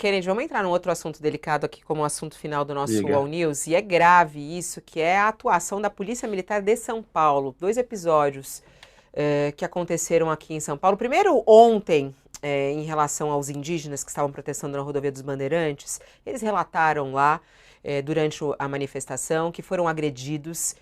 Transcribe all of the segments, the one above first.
Kennedy, vamos entrar num outro assunto delicado aqui como assunto final do nosso Diga. All News, e é grave isso, que é a atuação da Polícia Militar de São Paulo. Dois episódios que aconteceram aqui em São Paulo. Primeiro, ontem, em relação aos indígenas que estavam protestando na Rodovia dos Bandeirantes, eles relataram lá, durante a manifestação, que foram agredidos,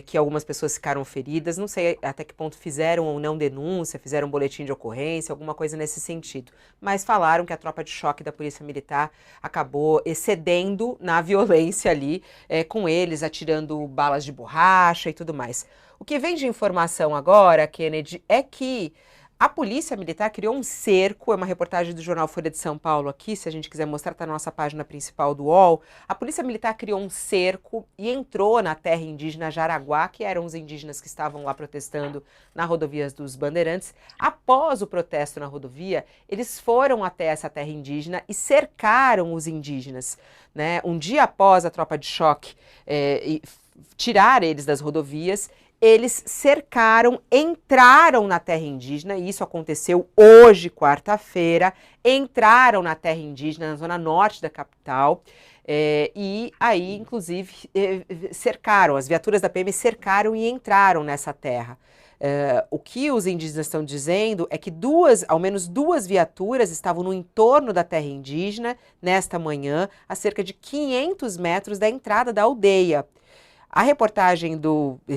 que algumas pessoas ficaram feridas. Não sei até que ponto fizeram ou não denúncia, fizeram um boletim de ocorrência, alguma coisa nesse sentido. Mas falaram que a tropa de choque da Polícia Militar acabou excedendo na violência ali, com eles atirando balas de borracha e tudo mais. O que vem de informação agora, Kennedy, é que a Polícia Militar criou um cerco, é uma reportagem do jornal Folha de São Paulo aqui, se a gente quiser mostrar, está na nossa página principal do UOL. A Polícia Militar criou um cerco e entrou na terra indígena Jaraguá, que eram os indígenas que estavam lá protestando na rodovia dos Bandeirantes. Após o protesto na rodovia, eles foram até essa terra indígena e cercaram os indígenas, né? Um dia após a tropa de choque tirar eles das rodovias, eles cercaram, entraram na terra indígena, e isso aconteceu hoje, quarta-feira, entraram na terra indígena, na zona norte da capital, e aí, inclusive, cercaram, as viaturas da PM cercaram e entraram nessa terra. O que os indígenas estão dizendo é que ao menos duas viaturas estavam no entorno da terra indígena nesta manhã, a cerca de 500 metros da entrada da aldeia.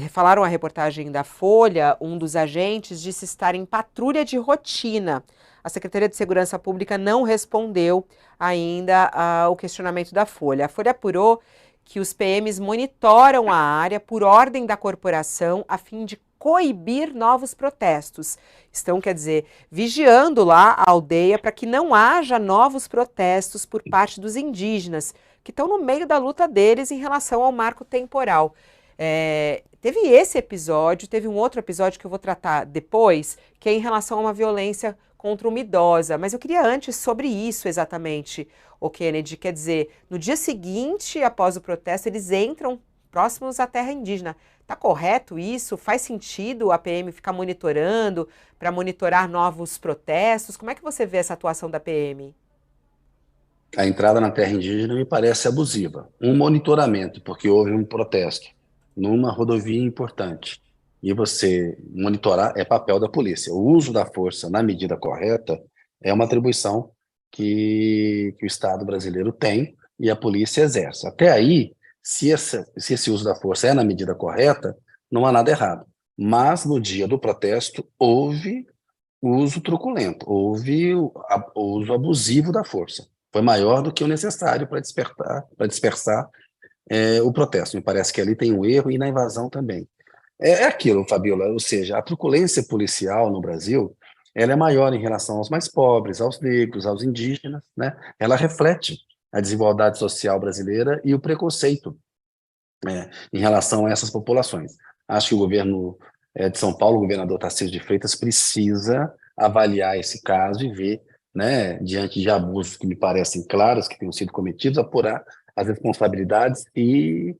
Falaram a reportagem da Folha, um dos agentes disse estar em patrulha de rotina. A Secretaria de Segurança Pública não respondeu ainda ao questionamento da Folha. A Folha apurou que os PMs monitoram a área por ordem da corporação a fim de coibir novos protestos. Estão, quer dizer, vigiando lá a aldeia para que não haja novos protestos por parte dos indígenas, que estão no meio da luta deles em relação ao marco temporal. Teve esse episódio, teve um outro episódio que eu vou tratar depois, que é em relação a uma violência contra uma idosa. Mas eu queria antes sobre isso exatamente, o Kennedy. Quer dizer, no dia seguinte, após o protesto, eles entram próximos à terra indígena. Está correto isso? Faz sentido a PM ficar monitorando para monitorar novos protestos? Como é que você vê essa atuação da PM? A entrada na terra indígena me parece abusiva. Um monitoramento, porque houve um protesto numa rodovia importante. E você monitorar é papel da polícia. O uso da força na medida correta é uma atribuição que o Estado brasileiro tem e a polícia exerce. Até aí, se esse uso da força é na medida correta, não há nada errado. Mas no dia do protesto houve uso truculento, houve o uso abusivo da força. Foi maior do que o necessário para dispersar o protesto. Me parece que ali tem um erro e na invasão também. É aquilo, Fabiola, ou seja, a truculência policial no Brasil, ela é maior em relação aos mais pobres, aos negros, aos indígenas, né? Ela reflete a desigualdade social brasileira e o preconceito em relação a essas populações. Acho que o governo de São Paulo, o governador Tarcísio de Freitas, precisa avaliar esse caso e ver, né, diante de abusos que me parecem claros que tenham sido cometidos, apurar as responsabilidades e,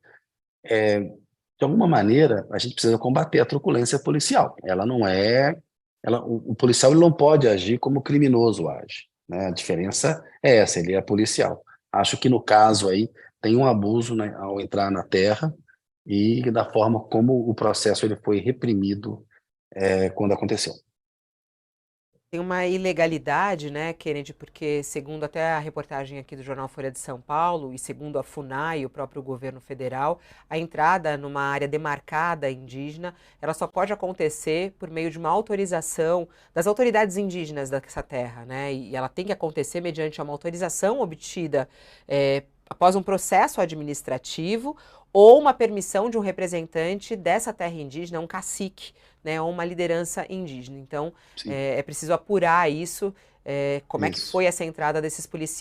de alguma maneira, a gente precisa combater a truculência policial. Ela não é... o policial ele não pode agir como o criminoso age, né? A diferença é essa, ele é policial. Acho que no caso aí tem um abuso, né, ao entrar na terra e da forma como o processo ele foi reprimido quando aconteceu. Tem uma ilegalidade, né, Kennedy, porque segundo até a reportagem aqui do jornal Folha de São Paulo e segundo a FUNAI, o próprio governo federal, a entrada numa área demarcada indígena, ela só pode acontecer por meio de uma autorização das autoridades indígenas dessa terra, né, e ela tem que acontecer mediante uma autorização obtida após um processo administrativo ou uma permissão de um representante dessa terra indígena, um cacique, né, ou uma liderança indígena. Então, Sim, é preciso apurar isso, como é que isso. foi essa entrada desses policiais.